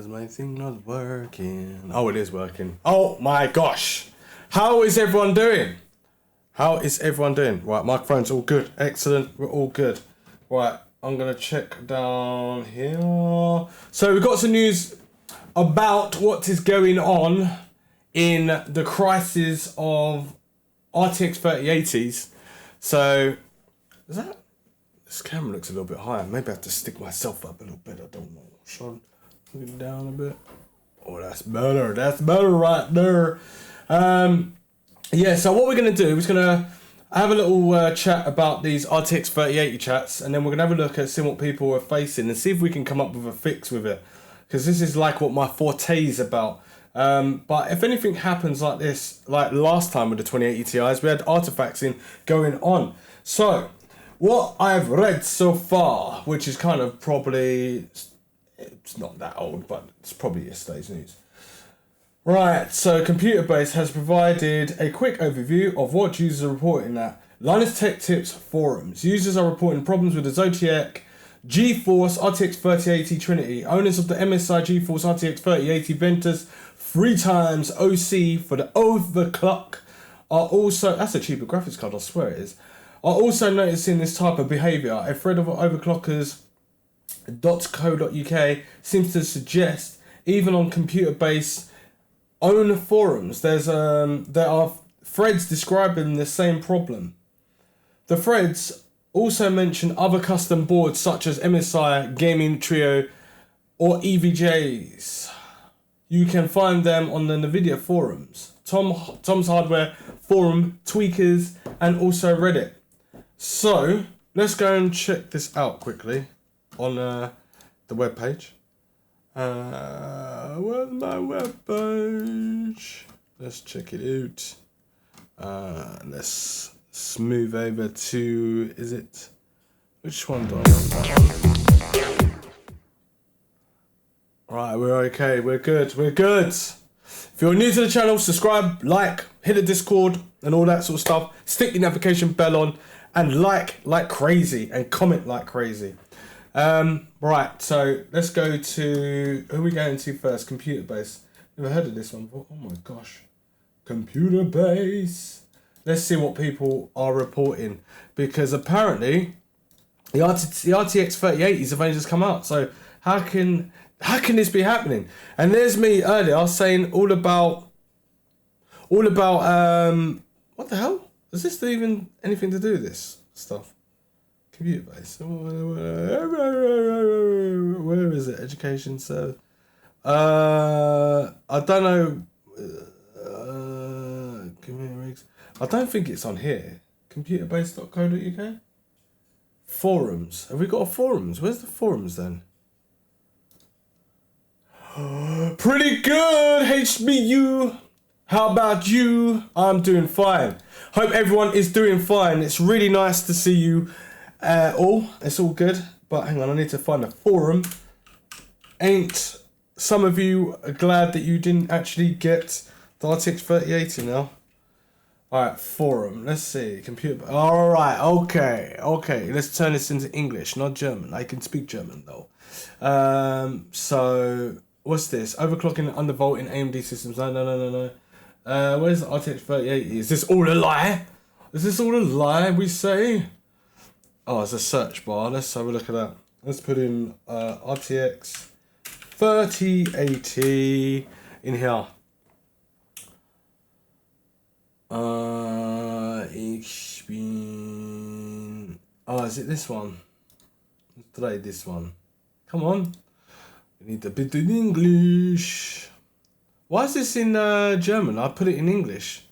is my thing not working? Oh, it is working. Oh my gosh. How is everyone doing? How is everyone doing? Right, microphone's all good. Excellent. We're all good. Right, I'm going to check down here. So we've got some news about what is going on in the crisis of RTX 3080s. So, is that... This camera looks a little bit higher. Maybe I have to stick myself up a little bit. I don't know. Sean, put it down a bit. Oh, that's better. That's better right there. Yeah, so what we're going to do is going to have a little chat about these RTX 3080 chats, and then we're going to have a look at seeing what people are facing and see if we can come up with a fix with it. Because this is like what my forte is about. But if anything happens like this, like last time with the 2080 Ti's, we had artifacts going on. So, what I've read so far, which is kind of probably, it's not that old, but it's probably yesterday's news. Right, so Computer Base has provided a quick overview of what users are reporting at Linus Tech Tips forums. Users are reporting problems with the Zodiac GeForce RTX 3080 Trinity. Owners of the MSI GeForce RTX 3080 Ventus 3x OC for the overclock are also, that's a cheaper graphics card, I swear it is, are also noticing this type of behaviour. A thread of overclockers.co.uk seems to suggest, even on Computer Base own forums, there are threads describing the same problem. The threads also mention other custom boards such as MSI, Gaming Trio, or EVJs. You can find them on the Nvidia forums, Tom's Hardware forum, Tweakers, and also Reddit. So, let's go and check this out quickly on the webpage. Where's my webpage? Let's check it out. Let's move over to, is it, which one do I want that one? Right, we're okay, we're good. If you're new to the channel, subscribe, like, hit the Discord and all that sort of stuff. Stick your notification bell on and like crazy and comment like crazy. Right, so let's go to, who are we going to first? Computer Base. Never heard of this one before. Oh my gosh. Computer Base. Let's see what people are reporting, because apparently the RTX 3080s have only just come out. So how can this be happening? And there's me earlier saying all about what the hell? Is this even anything to do with this stuff? Computer Base. Where is it? Education service. I don't know. I don't think it's on here. Computerbase.co.uk. Forums. Have we got a forums? Where's the forums then? Pretty good, HBU. How about you? I'm doing fine. Hope everyone is doing fine. It's really nice to see you all. It's all good. But hang on, I need to find a forum. Ain't some of you glad that you didn't actually get the RTX 3080 now? Alright, forum. Let's see. Computer. Alright, okay. Let's turn this into English, not German. I can speak German though. So, what's this? Overclocking and undervolting AMD systems. No. Where's the RTX 3080? Is this all a lie? Is this all a lie, we say? Oh, it's a search bar. Let's have a look at that. Let's put in RTX 3080 in here. Is it this one? Let's try this one. Come on. We need a bit in English. Why is this in German? I put it in English.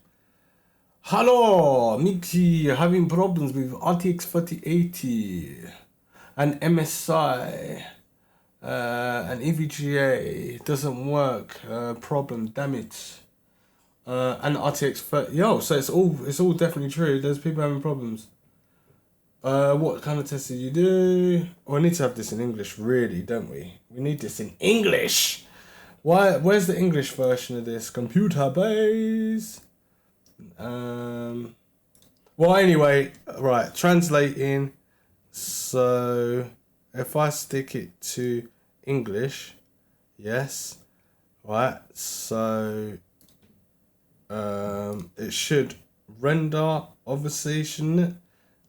Hello, Mixi, having problems with RTX 3080 and MSI and EVGA doesn't work. Problem, damn it. And RTX 30. Yo, so it's all definitely true. There's people having problems. What kind of test did you do? We need to have this in English, really, don't we? We need this in English. Why? Where's the English version of this? Computer Base. Well, anyway, right. Translating. So, if I stick it to English, Yes. Right, so it should render, obviously, shouldn't it?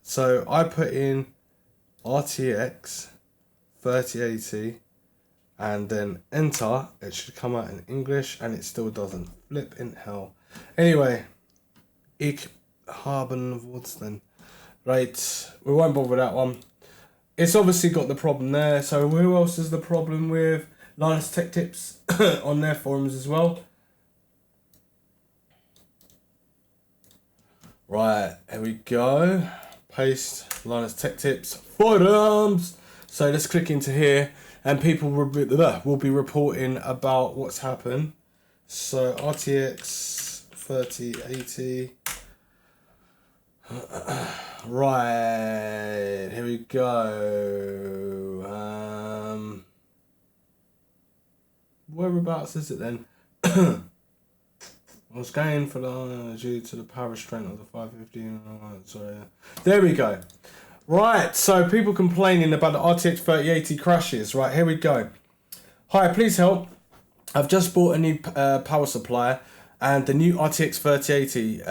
So I put in RTX 3080 and then enter. It should come out in English, and it still doesn't. Flip in hell. Anyway, ich haben Wurzeln. Right, we won't bother with that one. It's obviously got the problem there. So who else is the problem with? Linus Tech Tips on their forums as well. Right, here we go. Paste Linus Tech Tips forums. So let's click into here, and people will be reporting about what's happened. So RTX 3080. Right, here we go. Whereabouts is it then? I was going for the due to the power restraint of the 550. Sorry, there we go. Right, so people complaining about the RTX 3080 crashes. Right, here we go. Hi, please help. I've just bought a new power supply and the new RTX 3080.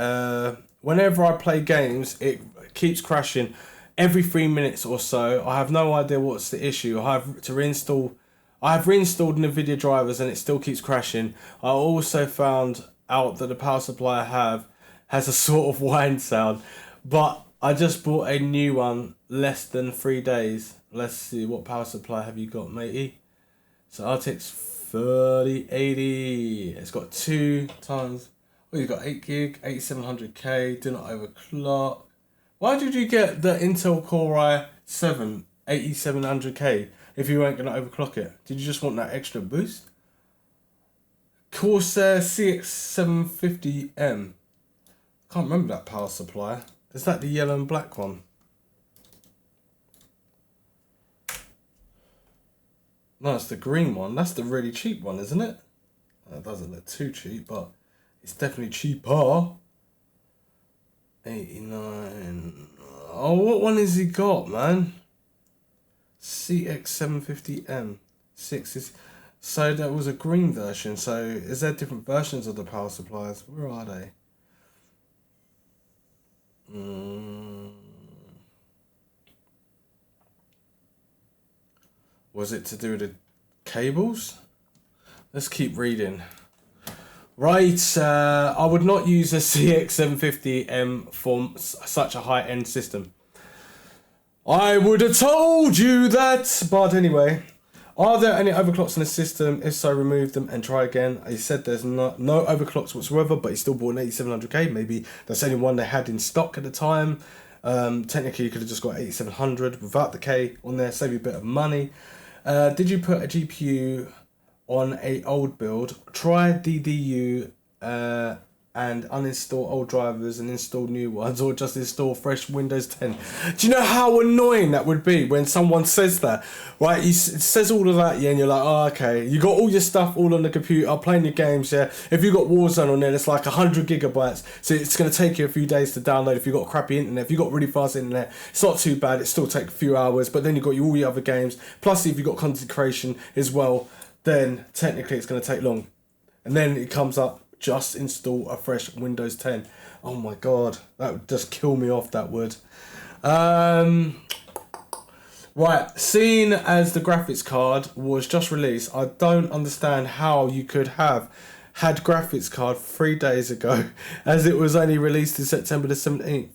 Whenever I play games, it keeps crashing every 3 minutes or so. I have no idea what's the issue. I have reinstalled Nvidia drivers and it still keeps crashing. I also found out that the power supply I have has a sort of whine sound, but I just bought a new one less than 3 days. Let's see, what power supply have you got, matey? So RTX 3080. It's got 2 times. Well, you've got 8 gig, 8700K, do not overclock. Why did you get the Intel Core i7 8700K if you weren't going to overclock it? Did you just want that extra boost? Corsair CX750M. Can't remember that power supply. Is that the yellow and black one? No, it's the green one. That's the really cheap one, isn't it? It doesn't look too cheap, but it's definitely cheaper. 89. Oh, what one has he got, man? CX750M. 6 is... So that was a green version. So is there different versions of the power supplies? Where are they? Was it to do with the cables? Let's keep reading. Right, I would not use a CX750M for such a high-end system. I would have told you that! But anyway, are there any overclocks in the system? If so, remove them and try again. He said there's no overclocks whatsoever, but he still bought an 8700K. Maybe that's the only one they had in stock at the time. Technically, you could have just got 8700 without the K on there, save you a bit of money. Did you put a GPU on a old build? Try DDU and uninstall old drivers and install new ones, or just install fresh Windows 10. Do you know how annoying that would be when someone says that? Right, he says all of that, yeah, and you're like, oh, okay, you got all your stuff all on the computer, playing your games, yeah. If you got Warzone on there, it's like 100 gigabytes, so it's going to take you a few days to download. If you got crappy internet, if you got really fast internet, it's not too bad, it still take a few hours, but then you got all your other games, plus if you got content creation as well, then technically it's going to take long. And then it comes up, just install a fresh Windows 10. Oh my god, that would just kill me off, that would. Right, seeing as the graphics card was just released, I don't understand how you could have had graphics card 3 days ago, as it was only released in September the 17th.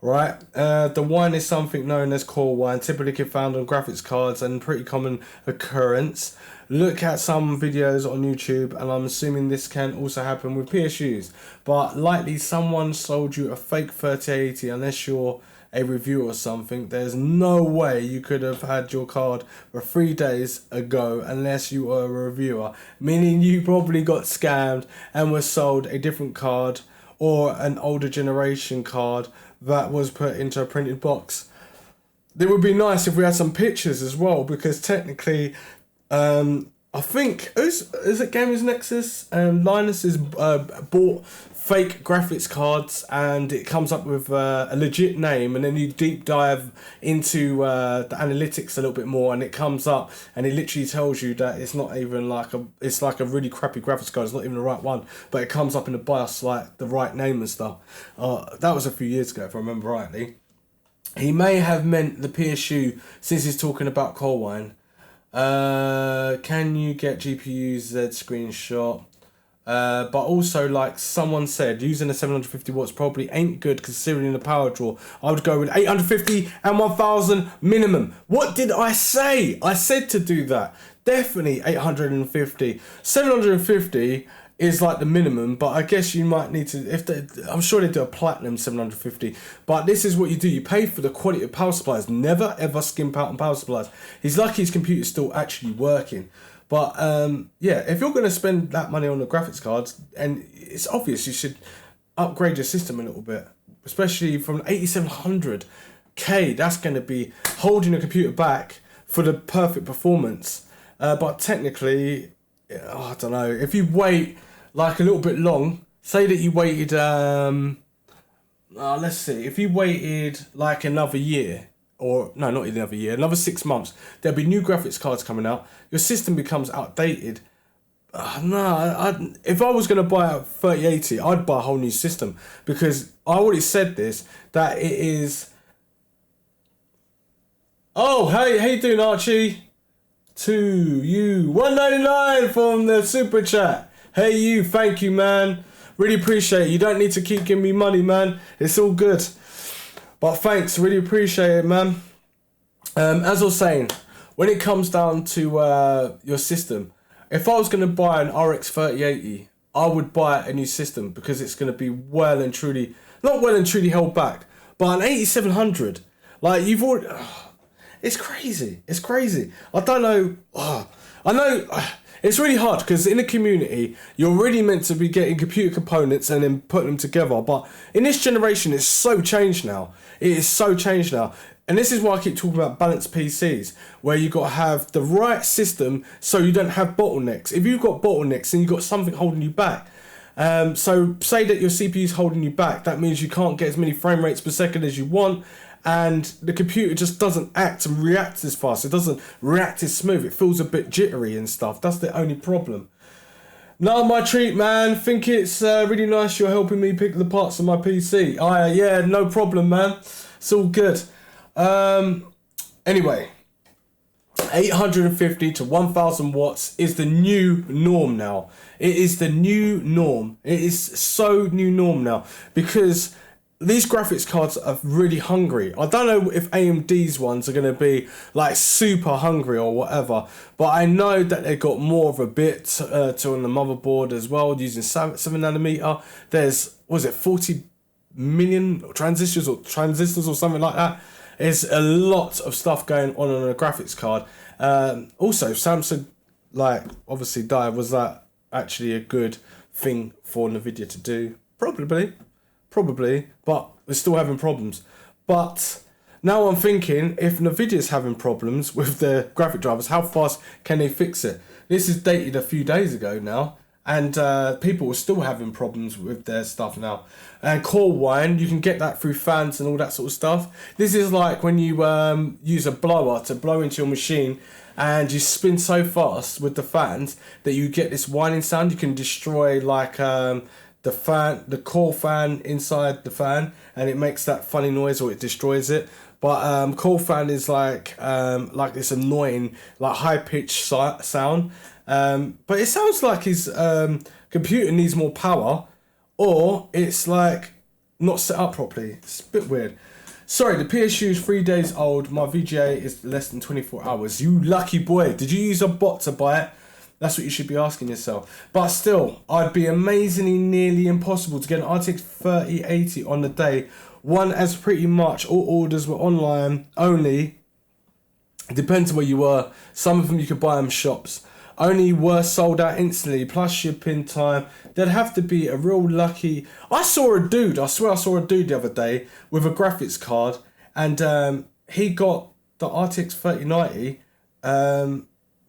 Right, the whine is something known as core whine, typically found on graphics cards and pretty common occurrence. Look at some videos on YouTube, and I'm assuming this can also happen with PSUs, but likely someone sold you a fake 3080 unless you're a reviewer or something. There's no way you could have had your card for 3 days ago unless you were a reviewer, meaning you probably got scammed and was sold a different card or an older generation card that was put into a printed box. It would be nice if we had some pictures as well, because technically I think is it Gamers Nexus and Linus has bought fake graphics cards, and it comes up with a legit name, and then you deep dive into the analytics a little bit more, and it comes up and it literally tells you that it's not even it's like a really crappy graphics card. It's not even the right one, but it comes up in the BIOS like the right name and stuff. That was a few years ago, if I remember rightly. He may have meant the PSU, since he's talking about Colwine. Can you get GPU Z screenshot? But also, like someone said, using a 750 watts probably ain't good considering the power draw. I would go with 850 and 1000 minimum. What did I say? I said to do that. Definitely 850. 750 is like the minimum, but I guess you might need to, I'm sure they do a platinum 750, but this is what you do. You pay for the quality of power supplies. Never ever skimp out on power supplies. He's lucky his computer's still actually working. But yeah, if you're going to spend that money on the graphics cards, and it's obvious you should upgrade your system a little bit, especially from 8700K, that's going to be holding the computer back for the perfect performance. But technically, I don't know, if you wait like a little bit long, say that you waited, let's see, if you waited like another year, or no, not another year, another 6 months, there'll be new graphics cards coming out, your system becomes outdated. If I was going to buy a 3080, I'd buy a whole new system, because I already said this, that it is... Oh, hey, how you doing, Archie? To you, 199 from the super chat. Hey you, thank you, man. Really appreciate it. You don't need to keep giving me money, man. It's all good. But thanks, really appreciate it, man. As I was saying, when it comes down to your system, if I was going to buy an RX 3080, I would buy a new system, because it's going to be well and truly, not well and truly held back, but an 8700, like you've already... It's crazy. It's crazy. I don't know. I know it's really hard, because in the community, you're really meant to be getting computer components and then putting them together. But in this generation, it's so changed now. It is so changed now. And this is why I keep talking about balanced PCs, where you got to have the right system so you don't have bottlenecks. If you've got bottlenecks, then you've got something holding you back. So say that your CPU is holding you back. That means you can't get as many frame rates per second as you want. And the computer just doesn't act and react as fast. It doesn't react as smooth. It feels a bit jittery and stuff. That's the only problem. No, my treat, man. Think it's really nice you're helping me pick the parts of my PC. Yeah, no problem, man. It's all good. Anyway, 850 to 1000 watts is the new norm now. It is the new norm. It is so new norm now, because these graphics cards are really hungry. I don't know if AMD's ones are going to be like super hungry or whatever, but I know that they got more of a bit to on the motherboard as well, using 7nm. There's, was it 40 million transistors or something like that? There's a lot of stuff going on a graphics card. Also, Samsung, like, obviously died. Was that actually a good thing for Nvidia to do? Probably, but we're still having problems. But now I'm thinking, if Nvidia's having problems with their graphic drivers, how fast can they fix it? This is dated a few days ago now, and people are still having problems with their stuff now. And Colwine, you can get that through fans and all that sort of stuff. This is like when you use a blower to blow into your machine, and you spin so fast with the fans that you get this whining sound. You can destroy like the core fan inside the fan, and it makes that funny noise, or it destroys it. But core fan is like this annoying, like high pitched sound. But it sounds like his computer needs more power, or it's like not set up properly. It's a bit weird. Sorry, the PSU is 3 days old. My VGA is less than 24 hours. You lucky boy. Did you use a bot to buy it? That's what you should be asking yourself. But still, I'd be amazingly nearly impossible to get an RTX 3080 on the day. One, as pretty much all orders were online only. It depends on where you were. Some of them you could buy them shops. Only were sold out instantly, plus shipping time. There'd have to be a real lucky... I swear I saw a dude the other day with a graphics card, and he got the RTX 3090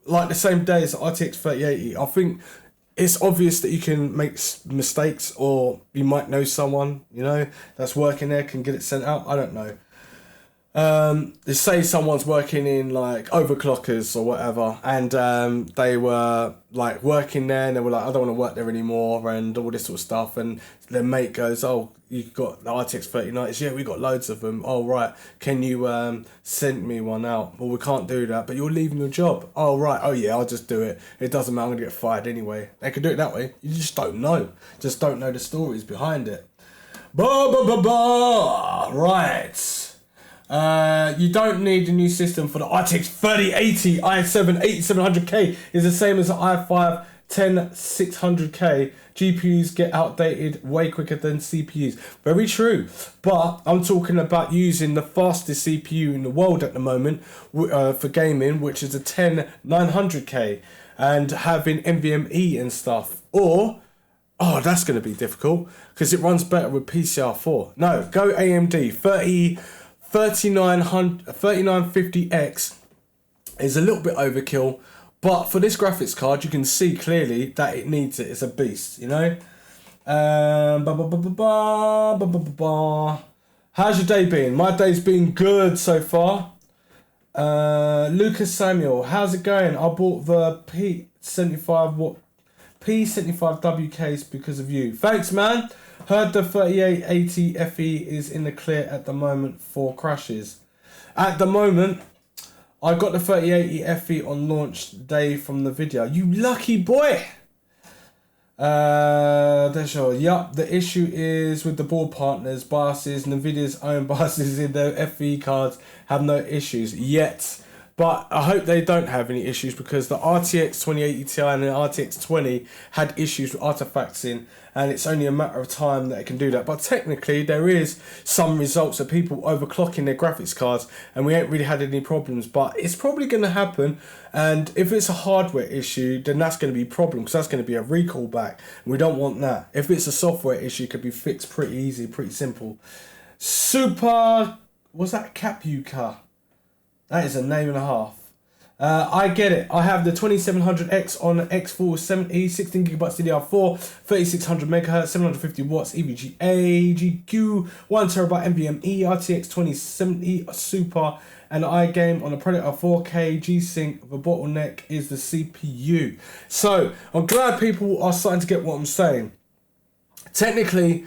like the same day as the RTX 3080. I think it's obvious that you can make mistakes, or you might know someone, you know, that's working there, can get it sent out. I don't know. They say someone's working in like overclockers or whatever, and they were like working there, and they were like, I don't want to work there anymore, and all this sort of stuff. And their mate goes, oh, you've got the RTX 3090s? Yeah, we got loads of them. Oh, right. Can you send me one out? Well, we can't do that, but you're leaving your job. Oh, right. Oh, yeah, I'll just do it. It doesn't matter. I'm going to get fired anyway. They could do it that way. You just don't know. Just don't know the stories behind it. Right. You don't need a new system for the RTX 3080. i7 8700K is the same as the i5 10600K. GPUs get outdated way quicker than CPUs. Very true. But I'm talking about using the fastest CPU in the world at the moment for gaming, which is the 10900K, and having NVMe and stuff. Or, oh, that's going to be difficult because it runs better with PCR4. No, go AMD 3950X is a little bit overkill, but for this graphics card you can see clearly that it needs it. It's a beast, you know. How's your day been? My day's been good so far. Lucas Samuel, how's it going? I bought the P75W case because of you. Thanks, man. Heard the 3880 FE is in the clear at the moment for crashes. At the moment, I got the 3080 FE on launch day from the video. You lucky boy! Yup, the issue is with the board partners, biases, Nvidia's own biases in their FE cards have no issues yet. But I hope they don't have any issues, because the RTX 2080 Ti and the RTX 20 had issues with artifacts in, and it's only a matter of time that it can do that. But technically there is some results of people overclocking their graphics cards, and we ain't really had any problems, but it's probably going to happen. And if it's a hardware issue, then that's going to be a problem, because that's going to be a recall back, and we don't want that. If it's a software issue, it could be fixed pretty easy, pretty simple. Super, was that Capuca? That is a name and a half. I get it. I have the 2700X on X470, 16GB DDR4, 3600 MHz, 750 watts EVGA, GQ, 1TB NVMe, RTX 2070 Super, and iGame on a Predator 4K G-Sync. The bottleneck is the CPU. So I'm glad people are starting to get what I'm saying. Technically,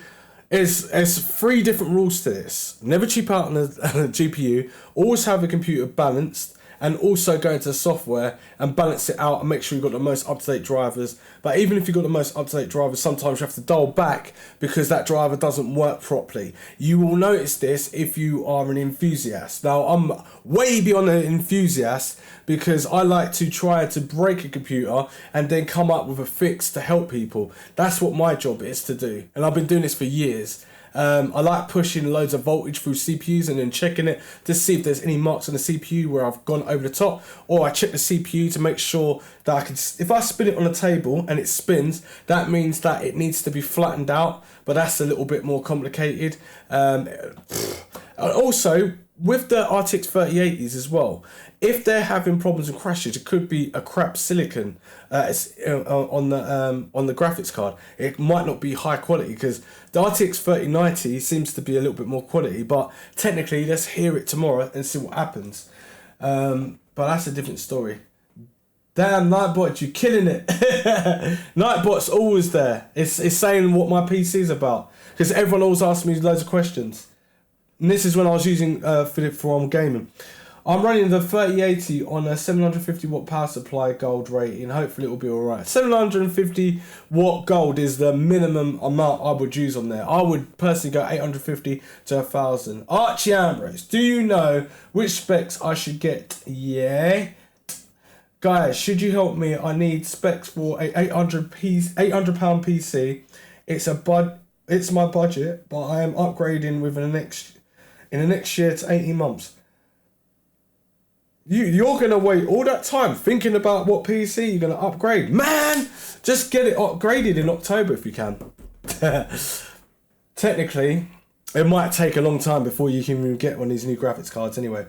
there's three different rules to this. Never cheap out on the GPU, always have the computer balanced, and also go into the software and balance it out and make sure you've got the most up-to-date drivers. But even if you've got the most up-to-date drivers, sometimes you have to dial back because that driver doesn't work properly. You will notice this if you are an enthusiast. Now, I'm way beyond an enthusiast, because I like to try to break a computer and then come up with a fix to help people. That's what my job is to do, and I've been doing this for years. I like pushing loads of voltage through CPUs and then checking it to see if there's any marks on the CPU where I've gone over the top, or I check the CPU to make sure that I can, if I spin it on the table and it spins, that means that it needs to be flattened out, but that's a little bit more complicated. Also, with the RTX 3080s as well, if they're having problems and crashes, it could be a crap silicon on the graphics card. It might not be high quality, because the RTX 3090 seems to be a little bit more quality. But technically, let's hear it tomorrow and see what happens. But that's a different story. Damn, Nightbot, you're killing it. Nightbot's always there. It's saying what my PC's about, because everyone always asks me loads of questions. And this is when I was using Philip for gaming. I'm running the 3080 on a 750 watt power supply gold rating. Hopefully it will be alright. 750 watt gold is the minimum amount I would use on there. I would personally go 850 to 1000. Archie Ambrose, do you know which specs I should get? Yeah. Guys, should you help me? I need specs for a £800 PC. It's my budget, but I am upgrading in the next year to 18 months. You're going to wait all that time thinking about what PC you're going to upgrade. Man, just get it upgraded in October if you can. Technically, it might take a long time before you can even get one of these new graphics cards anyway.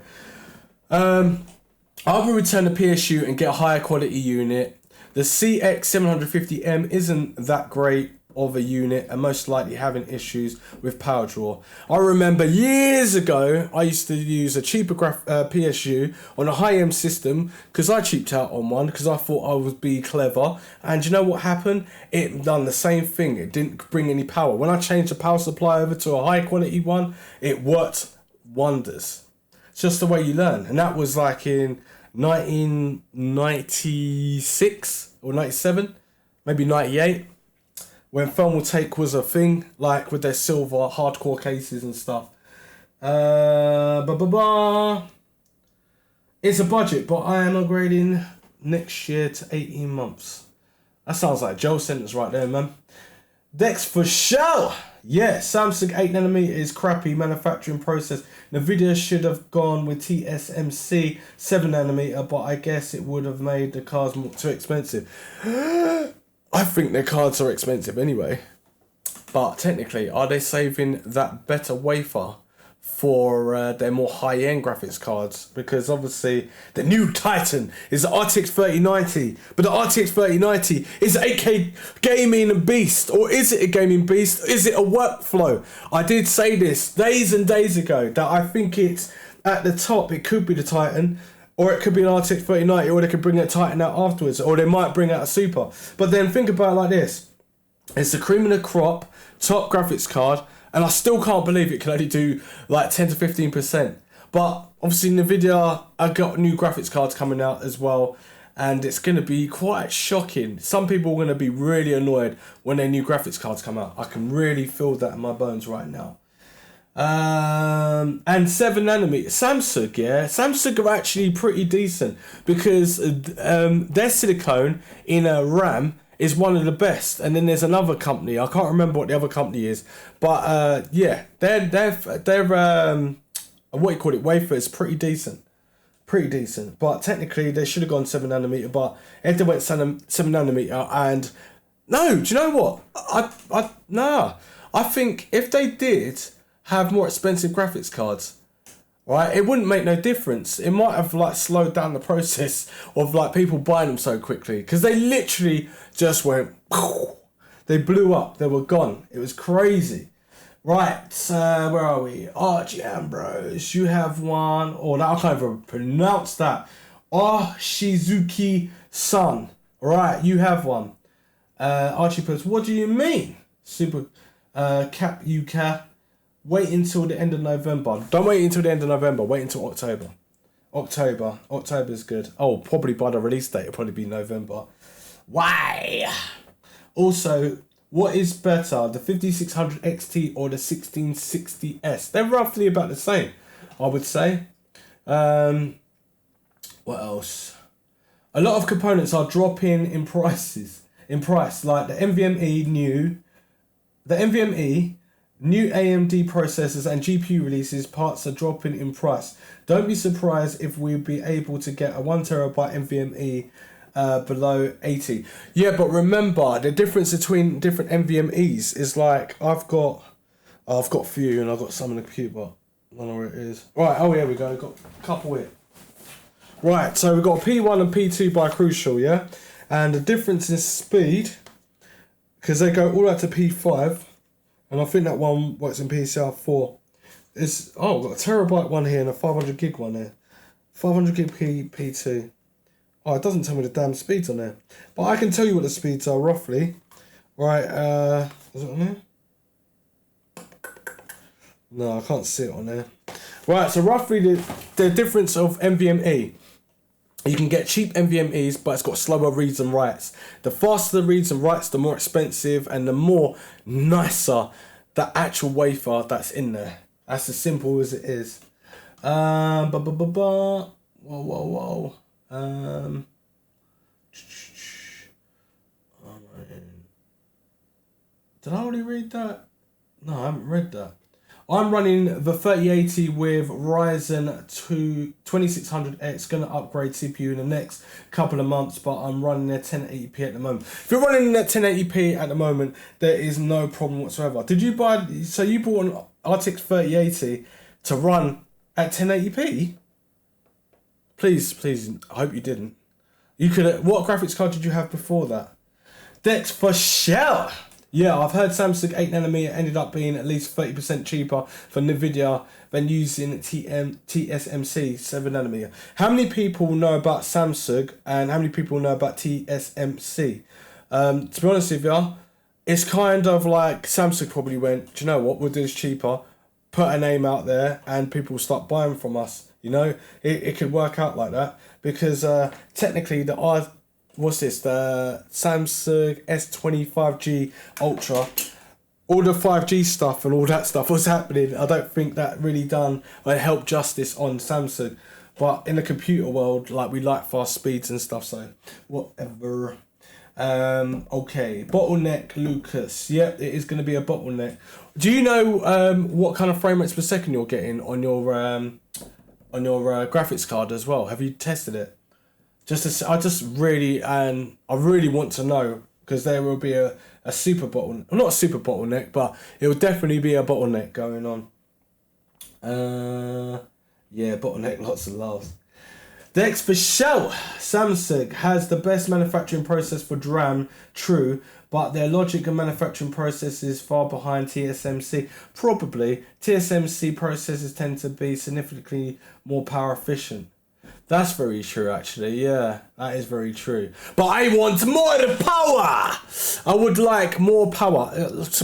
I will return the PSU and get a higher quality unit. The CX750M isn't that great of a unit and most likely having issues with power draw. I remember years ago I used to use a cheaper PSU on a high-end system because I cheaped out on one because I thought I would be clever, and you know what happened? It done the same thing. It didn't bring any power. When I changed the power supply over to a high quality one, it worked wonders. It's just the way you learn, and that was like in 1996 or 97, maybe 98. When thermal take was a thing, like with their silver hardcore cases and stuff. It's a budget, but I am upgrading next year to 18 months. That sounds like a jail sentence right there, man. Next for show. Yeah, Samsung 8nm is crappy manufacturing process. Nvidia should have gone with TSMC 7nm, but I guess it would have made the cars more too expensive. I think their cards are expensive anyway. But technically, are they saving that better wafer for their more high-end graphics cards? Because obviously, the new Titan is the RTX 3090. But the RTX 3090 is 8K gaming beast. Or is it a gaming beast? Is it a workflow? I did say this days and days ago, that I think it's at the top. It could be the Titan. Or it could be an RTX 3090, or they could bring that Titan out afterwards, or they might bring out a Super. But then think about it like this. It's the cream of the crop, top graphics card, and I still can't believe it can only do like 10 to 15%. But obviously Nvidia have got new graphics cards coming out as well, and it's going to be quite shocking. Some people are going to be really annoyed when their new graphics cards come out. I can really feel that in my bones right now. And 7nm Samsung, yeah, Samsung are actually pretty decent because their silicone in a RAM is one of the best. And then there's another company, I can't remember what the other company is, but yeah, their what you call it, wafer is pretty decent. But technically they should have gone 7nm, but if they went 7nm, and no, do you know what? I think if they did have more expensive graphics cards, right, it wouldn't make no difference. It might have like slowed down the process of like people buying them so quickly, because they literally just went, they blew up, they were gone. It was crazy. Right, where are we? Archie Ambrose, you have one, or I can't even pronounce that. Shizuki-san, right, you have one. Archie puts, what do you mean? Super Cap UK. Wait until the end of November. Don't wait until the end of November. Wait until October. October is good. Oh, probably by the release date, it'll probably be November. Why? Also, what is better, the 5600 XT or the 1660S? They're roughly about the same, I would say. What else? A lot of components are dropping in price, like the NVMe new AMD processors and GPU releases, parts are dropping in price. Don't be surprised if we'll be able to get a 1TB NVMe below 80. Yeah, but remember, the difference between different NVMEs is like, I've got a few and I've got some in the computer, but I don't know where it is. Right, oh yeah, we go, we've got a couple here. Right, so we've got P1 and P2 by Crucial, yeah? And the difference in speed, because they go all out to P5, and I think that one works in PCI 4. We've got a terabyte one here and a 500 gig one there. 500 gig P2. Oh, it doesn't tell me the damn speeds on there. But I can tell you what the speeds are roughly. Right, is it on there? No, I can't see it on there. Right, so roughly the difference of NVMe. You can get cheap NVMEs, but it's got slower reads and writes. The faster the reads and writes, the more expensive and the more nicer the actual wafer that's in there. That's as simple as it is. Whoa. Did I already read that? No, I haven't read that. I'm running the 3080 with Ryzen 2 2600X, going to upgrade CPU in the next couple of months, but I'm running at 1080p at the moment. If you're running at 1080p at the moment, there is no problem whatsoever. You bought an RTX 3080 to run at 1080p? Please, I hope you didn't. You could. What graphics card did you have before that? Dex for shell. Yeah, I've heard Samsung 8nm ended up being at least 30% cheaper for Nvidia than using TSMC 7nm. How many people know about Samsung and how many people know about TSMC? To be honest with you, it's kind of like Samsung probably went, do you know what, we'll do this cheaper, put a name out there and people will start buying from us. You know, it could work out like that because technically the Samsung S25G Ultra, all the 5G stuff and all that stuff was happening. I don't think that really done or helped justice on Samsung. But in the computer world, like, we like fast speeds and stuff, so whatever. Okay, bottleneck Lucas. Yep, it is going to be a bottleneck. Do you know what kind of frame rates per second you're getting on your graphics card as well? Have you tested it? I really want to know, because there will be a super bottleneck. Well, not a super bottleneck, but it will definitely be a bottleneck going on. Yeah, bottleneck, lots of laughs. Dex for show. Samsung has the best manufacturing process for DRAM, true, but their logic and manufacturing process is far behind TSMC. Probably. TSMC processes tend to be significantly more power efficient. That's very true, actually. Yeah, that is very true. But I want more power. I would like more power.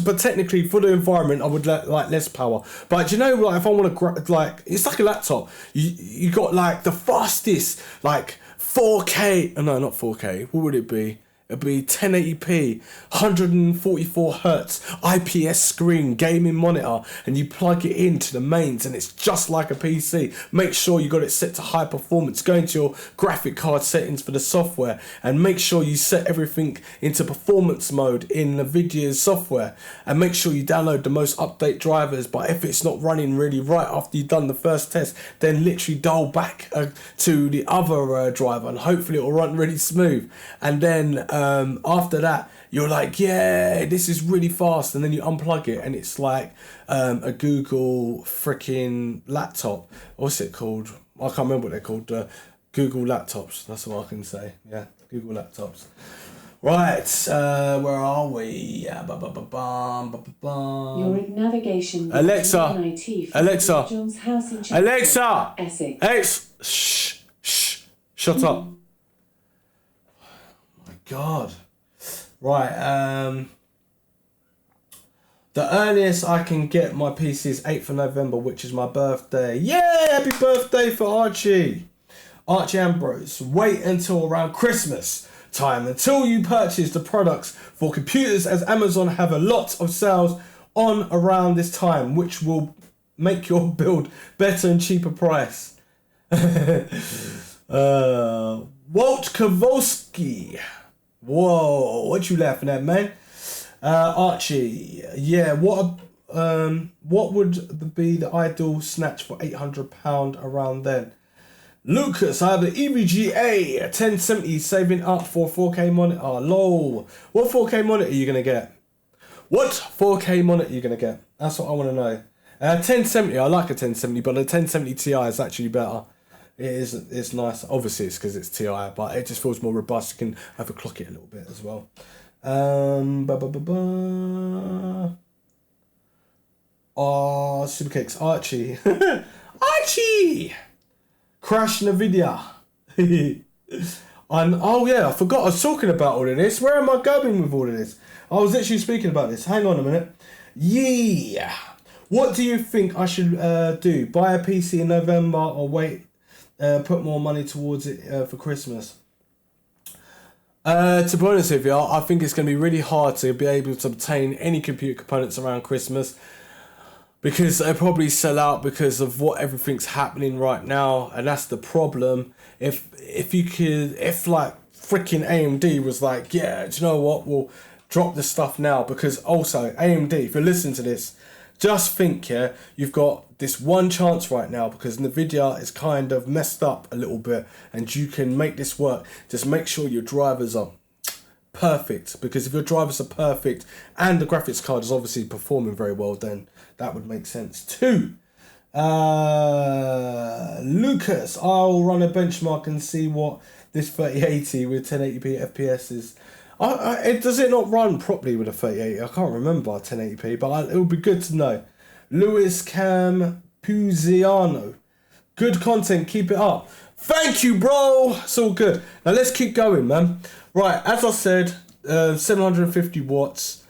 But technically, for the environment, I would like less power. But you know, like, if I want to, like, it's like a laptop. You got like the fastest, like 4K. No, not 4K. What would it be? It'd be 1080p, 144 hertz, IPS screen, gaming monitor, and you plug it into the mains and it's just like a PC. Make sure you got it set to high performance. Go into your graphic card settings for the software and make sure you set everything into performance mode in Nvidia's software, and make sure you download the most update drivers. But if it's not running really right after you've done the first test, then literally dial back to the other driver and hopefully it will run really smooth. And then after that, you're like, yeah, this is really fast, and then you unplug it and it's like a Google freaking laptop. What's it called? I can't remember what they're called. Google laptops. That's all I can say. Yeah, Google laptops. Right, where are we? You're in navigation. Alexa, John's house in Alexa, Essex. shh, shut up. God. Right, the earliest I can get my PC is 8th of November, which is my birthday. Yay! Happy birthday for Archie Ambrose. Wait until around Christmas time until you purchase the products for computers, as Amazon have a lot of sales on around this time, which will make your build better and cheaper price. Walt Kowalski. Whoa, what you laughing at, man? Archie, yeah, what would be the ideal snatch for £800 around then? Lucas, I have the EVGA 1070 saving up for 4K monitor. Lol. What 4K monitor are you going to get? What 4K monitor are you going to get? That's what I want to know. 1070, I like a 1070, but a 1070 Ti is actually better. It's nice. Obviously, it's because it's Ti, but it just feels more robust. You can overclock it a little bit as well. Oh, Supercakes, Archie. Archie! Crash Nvidia. Oh yeah, I forgot I was talking about all of this. Where am I going with all of this? I was literally speaking about this. Hang on a minute. Yeah. What do you think I should do? Buy a PC in November or wait? Put more money towards it for Christmas. To be honest with you, I think it's going to be really hard to be able to obtain any computer components around Christmas, because they probably sell out because of what everything's happening right now, and that's the problem. If like freaking AMD was like, yeah, do you know what, we'll drop the stuff now, because also AMD, if you're listening to this, just think, yeah, you've got this one chance right now because Nvidia is kind of messed up a little bit and you can make this work. Just make sure your drivers are perfect, because if your drivers are perfect and the graphics card is obviously performing very well, then that would make sense too. Lucas, I'll run a benchmark and see what this 3080 with 1080p FPS is. Does it not run properly with a 3080? I can't remember 1080p, but it would be good to know. Luis Campuziano. Good content, keep it up. Thank you, bro. It's all good. Now let's keep going, man. Right, as I said, 750 watts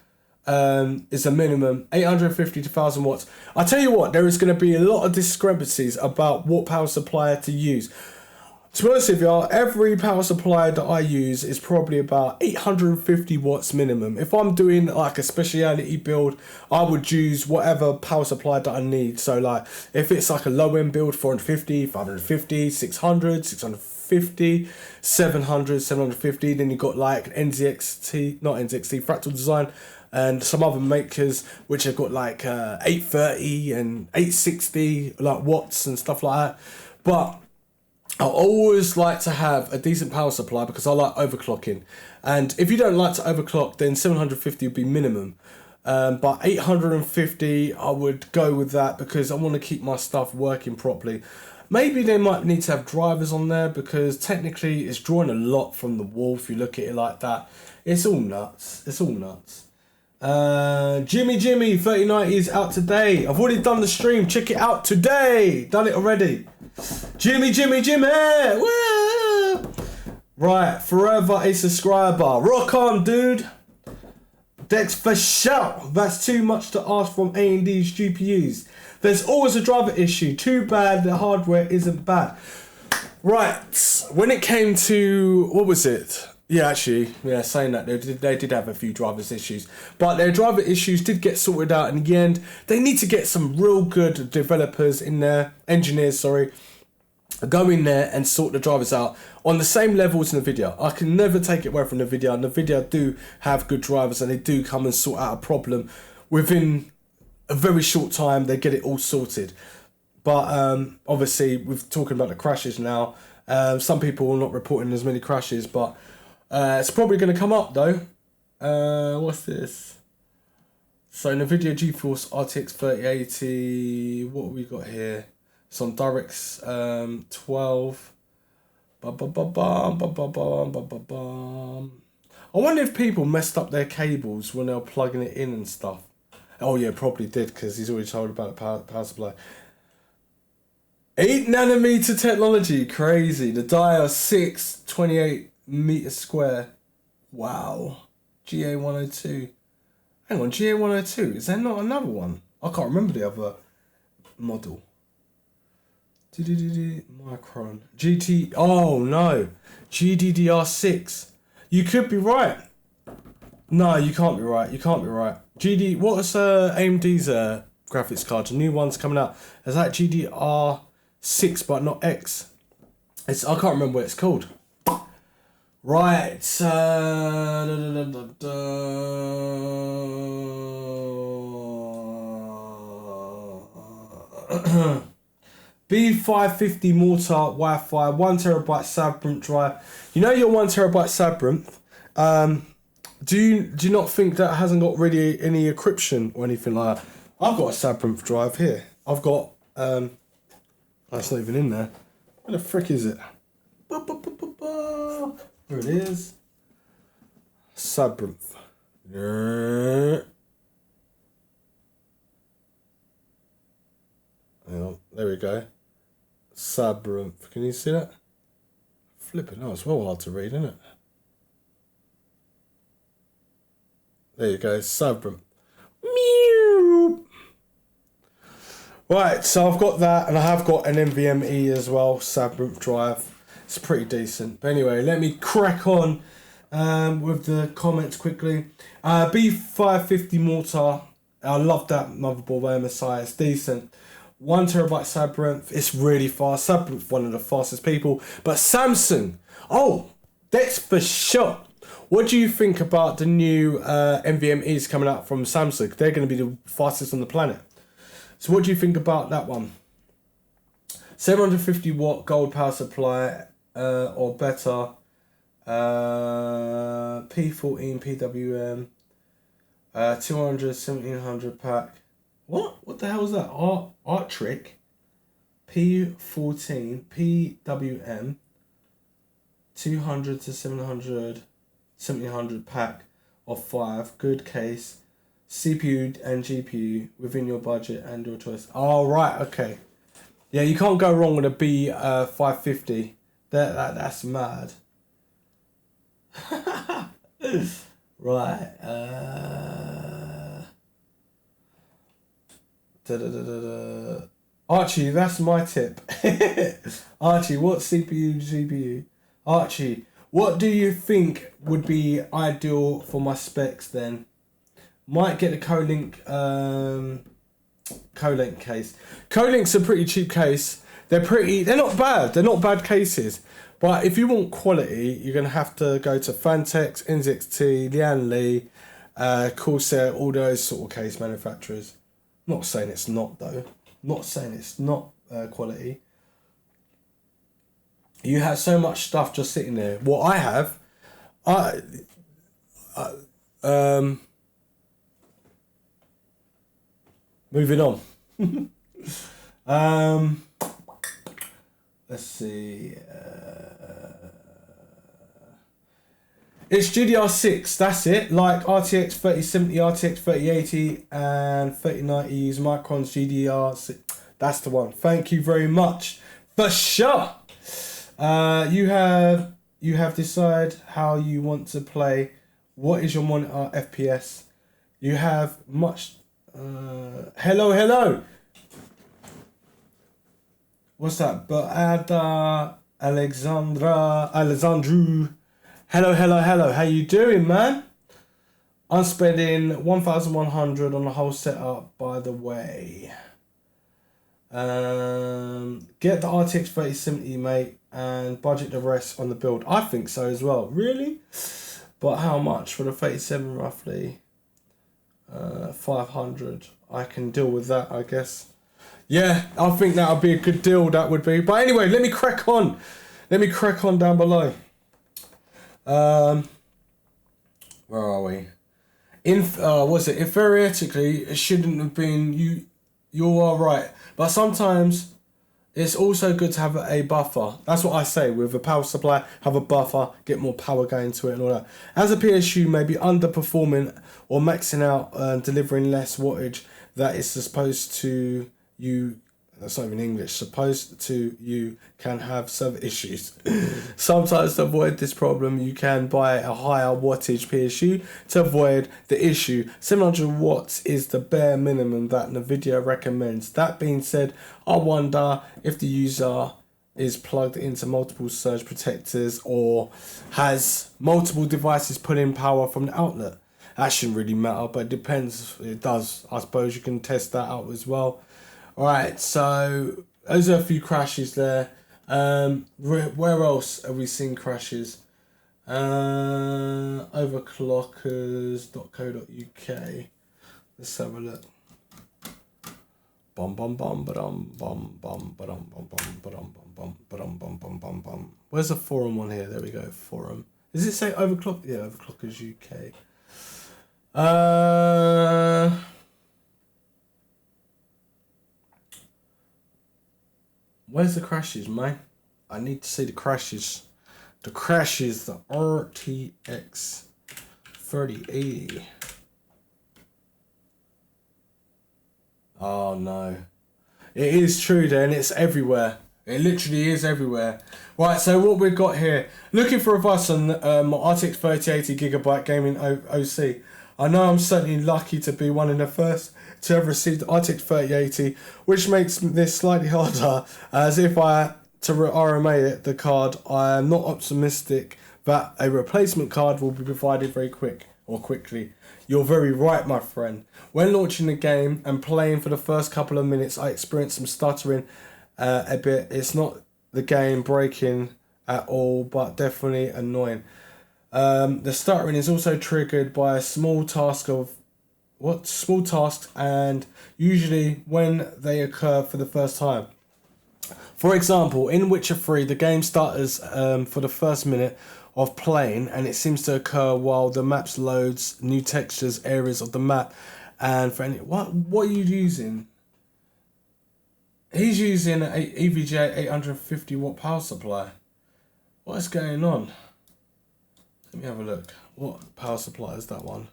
is a minimum. 850 to 1000 watts. I tell you what, there is going to be a lot of discrepancies about what power supply to use. To be honest with you, every power supply that I use is probably about 850 watts minimum. If I'm doing like a speciality build, I would use whatever power supply that I need. So like if it's like a low end build, 450, 550, 600, 650, 700, 750. Then you've got like Fractal Design and some other makers which have got like 830 and 860 like watts and stuff like that. But I always like to have a decent power supply because I like overclocking. And if you don't like to overclock, then 750 would be minimum. But 850, I would go with that because I want to keep my stuff working properly. Maybe they might need to have drivers on there because technically it's drawing a lot from the wall if you look at it like that. It's all nuts. It's all nuts. Jimmy 3090 is out today. I've already done the stream. Check it out today. Done it already. Jimmy. Woo! Right, forever a subscriber. Rock on, dude. Dex for shout. That's too much to ask from A&D's GPUs. There's always a driver issue. Too bad the hardware isn't bad. Right, when it came to, what was it? Yeah, actually, saying that, they did have a few drivers issues. But their driver issues did get sorted out in the end. They need to get some real good developers in there, engineers, go in there and sort the drivers out on the same level as Nvidia. I can never take it away from Nvidia. Nvidia do have good drivers and they do come and sort out a problem. Within a very short time, they get it all sorted. But obviously, we're talking about the crashes now. Some people are not reporting as many crashes, but it's probably going to come up though. What's this? So Nvidia GeForce RTX 3080. What have we got here? Some DirectX 12. I wonder if people messed up their cables when they were plugging it in and stuff. Oh yeah, probably did because he's already told about the power supply. 8 nanometer technology, crazy. The die are 628 meters square. Wow. GA102. Hang on, GA102. Is there not another one? I can't remember the other model. Micron. GT. Oh no. GDDR6. You could be right. No, you can't be right. You can't be right. What's AMD's graphics card? The new one's coming out. Is that GDR6 but not X? I can't remember what it's called. Right. B550 mortar Wi-Fi, 1TB Sabrum drive. You know your 1TB Sabrum. Do you not think that hasn't got really any encryption or anything like that? I've got a Sabrum drive here. I've got that's not even in there. Where the frick is it? There it is. Sabrum. There we go. Sabrum. Can you see that? Flipping, it's well hard to read, isn't it? There you go, Sabrum. Meow. Right, so I've got that, and I have got an NVMe as well, Sabrum drive. It's pretty decent. But anyway, let me crack on with the comments quickly. B550 mortar. I love that motherboard by MSI. It's decent. 1TB Sabrum. It's really fast. Sabrum, one of the fastest people. But Samsung. Oh, that's for sure. What do you think about the new NVMe's coming out from Samsung? They're going to be the fastest on the planet. So what do you think about that one? 750 watt gold power supply or better. P14 PWM. 200, 1700 pack. What the hell is that? Art trick? P14 PWM 200 to 700 1700 pack of 5 good case CPU and GPU within your budget and your choice. Oh right, okay. Yeah, you can't go wrong with a B550. That's mad. Right. Archie, that's my tip. Archie, what CPU, GPU? Archie, what do you think would be ideal for my specs then? Might get the Colink case. Colink's a pretty cheap case. They're not bad. They're not bad cases. But if you want quality, you're gonna have to go to Fantex, NZXT, Lian Li, Corsair, all those sort of case manufacturers. Not saying it's not though. Not saying it's not quality. You have so much stuff just sitting there. What I have, moving on. Let's see. It's GDR6, that's it. Like RTX 3070, RTX 3080, and 3090 use Micron's GDR6. That's the one. Thank you very much. For sure. You have decided how you want to play. What is your monitor FPS? You have much. Hello. What's that? But Alexandru. Hello. How you doing, man? I'm spending 1,100 on the whole setup, by the way. Get the RTX 3070, mate, and budget the rest on the build. I think so as well. Really? But how much for the 37 roughly? 500. I can deal with that, I guess. Yeah, I think that would be a good deal, that would be. But anyway, let me crack on. Down below. Where are we? If theoretically it shouldn't have been you are right. But sometimes it's also good to have a buffer. That's what I say. With a power supply, have a buffer, get more power going to it and all that. As a PSU may be underperforming or maxing out and delivering less wattage that is supposed to you. That's not even English. Supposed to you can have server issues. Sometimes to avoid this problem, you can buy a higher wattage PSU to avoid the issue. 700 watts is the bare minimum that Nvidia recommends. That being said, I wonder if the user is plugged into multiple surge protectors or has multiple devices pulling power from the outlet. That shouldn't really matter, but it depends. It does. I suppose you can test that out as well. Alright, so those are a few crashes there. Where else have we seen crashes? Overclockers.co.uk. Let's have a look. Where's the forum on here? There we go, forum. Does it say overclock? Yeah, Overclockers UK. Where's the crashes, mate? I need to see the crashes. The RTX 3080. Oh no. It is true then, it's everywhere. It literally is everywhere. Right, so what we've got here. Looking for advice on my RTX 3080 GB gaming OC. I know I'm certainly lucky to be one of the first to have received the RTX 3080, which makes this slightly harder, as if I to RMA it, the card, I am not optimistic that a replacement card will be provided quickly. You're very right, my friend. When launching the game and playing for the first couple of minutes, I experienced some stuttering a bit. It's not the game breaking at all, but definitely annoying. The stuttering is also triggered by a small tasks, and usually when they occur for the first time. For example, in Witcher 3, the game stutters for the first minute of playing, and it seems to occur while the map loads new textures, areas of the map, and for any what are you using? He's using an EVGA 850 watt power supply. What is going on? Let me have a look. What power supply is that one?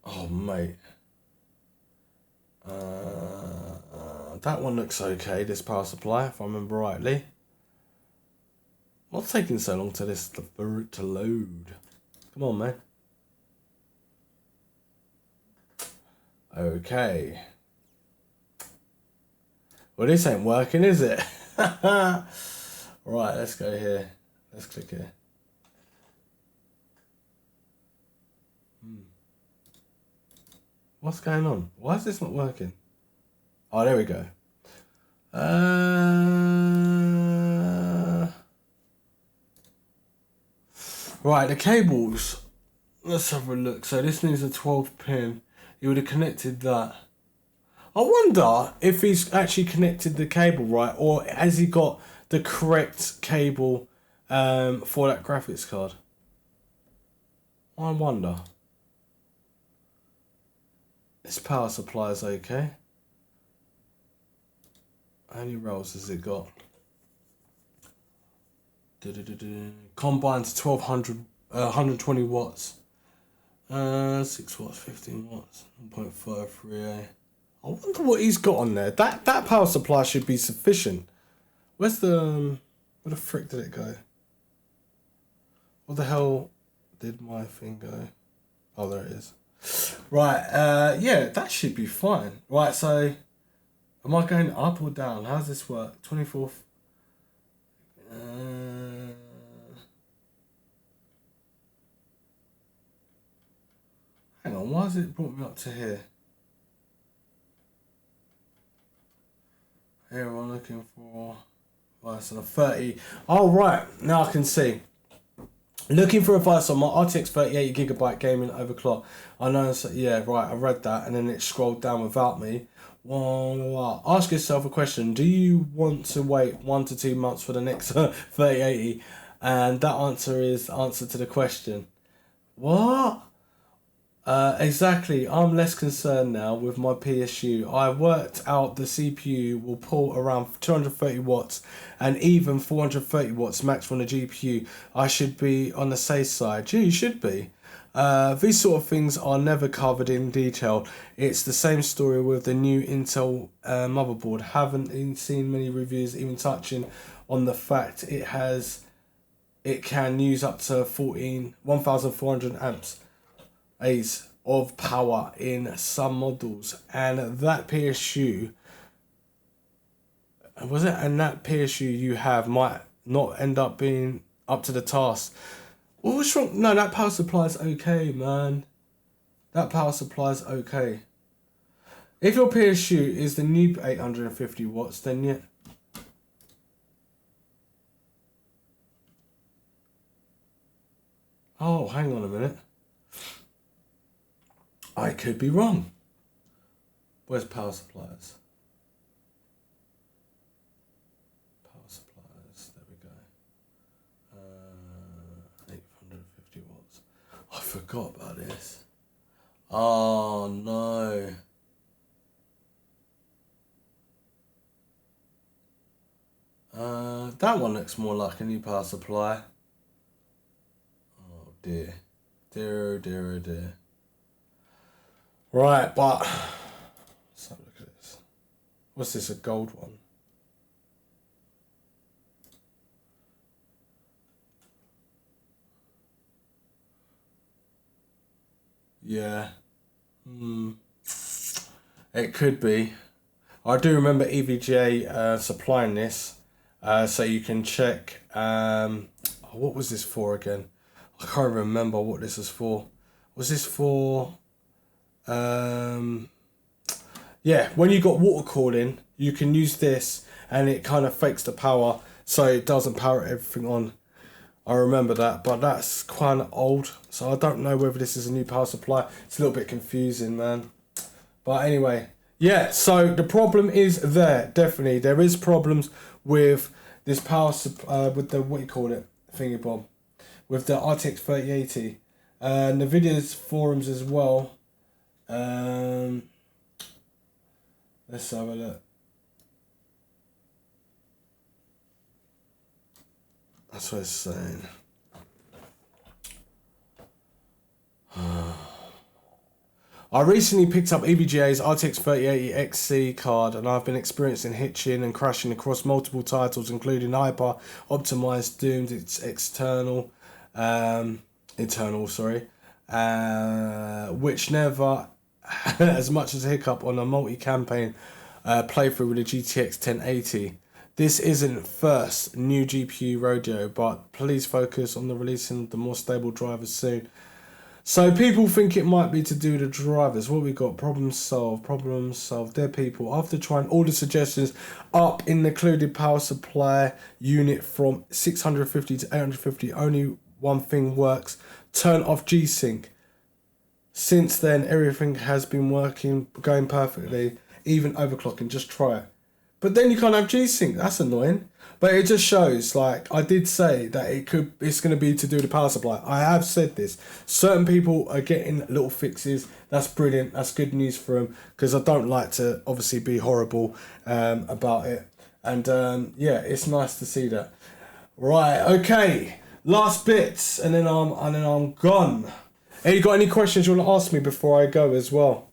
Oh, mate. That one looks okay, this power supply, if I remember rightly. What's taking so long for it to load? Come on, man. Okay. Well, this ain't working, is it? Right, let's go here. Let's click here. What's going on? Why is this not working? Oh, there we go. Right, the cables. Let's have a look. So this needs a 12 pin. You would have connected that. I wonder if he's actually connected the cable right, or has he got the correct cable for that graphics card? I wonder. This power supply is okay. How many rolls has it got? Combined to 1200, 120 watts. 6 watts, 15 watts, 1.53A. I wonder what he's got on there. That power supply should be sufficient. Where's the... where the frick did it go? What the hell did my thing go? Oh, there it is. Right, yeah, that should be fine. Right, so... am I going up or down? How does this work? 24th... hang on, why has it brought me up to here? Here I'm looking for... advice on a 30. Oh, right, now I can see. Looking for advice on my RTX 38GB gaming overclock. I know, so, yeah, right, I read that and then it scrolled down without me. Well, ask yourself a question. Do you want to wait 1 to 2 months for the next 3080? And that answer is the answer to the question. What? Exactly. I'm less concerned now with my PSU. I worked out the CPU will pull around 230 watts and even 430 watts max from the GPU. I should be on the safe side. Gee, you should be. These sort of things are never covered in detail. It's the same story with the new Intel motherboard. Haven't seen many reviews even touching on the fact it can use up to 1,400 amps of power in some models, and that PSU you have might not end up being up to the task. What's wrong? No, that power supply is okay, man. That power supply is okay. If your PSU is the new 850 watts, then yeah. Oh, hang on a minute. I could be wrong. Where's power supplies? Power supplies, there we go. 850 watts. I forgot about this. Oh no. That one looks more like a new power supply. Oh dear. Dear, oh dear, oh dear. Right, but let's have a look at this. What's this, a gold one? Yeah. It could be. I do remember EVGA supplying this, so you can check. What was this for again? I can't remember what this is for. Was this for? Yeah, when you got water cooling, you can use this and it kind of fakes the power so it doesn't power everything on. I remember that, but that's quite old, so I don't know whether this is a new power supply. It's a little bit confusing, man. But anyway, yeah, so the problem is there, definitely. There is problems with this power with the, what you call it, thingy bob, with the RTX 3080. Nvidia's forums as well. Let's have a look. That's what it's saying. I recently picked up EVGA's RTX 3080 XC card and I've been experiencing hitching and crashing across multiple titles including Hyper, Optimized, Doomed, its which never as much as a hiccup on a multi-campaign playthrough with a GTX 1080. This isn't first new GPU rodeo, but please focus on the releasing the more stable drivers soon. So people think it might be to do with the drivers. What we got? Problem solved. Dear people, after trying all the suggestions up in the included power supply unit from 650 to 850, only one thing works. Turn off G-Sync. Since then, everything has been going perfectly, even overclocking. Just try it. But then you can't have G-Sync. That's annoying. But it just shows, like, I did say that it's going to be to do with the power supply. I have said this. Certain people are getting little fixes. That's brilliant. That's good news for them. Because I don't like to, obviously, be horrible about it. And, yeah, it's nice to see that. Right, okay. Last bits. And then I'm gone. Hey, you got any questions you want to ask me before I go as well?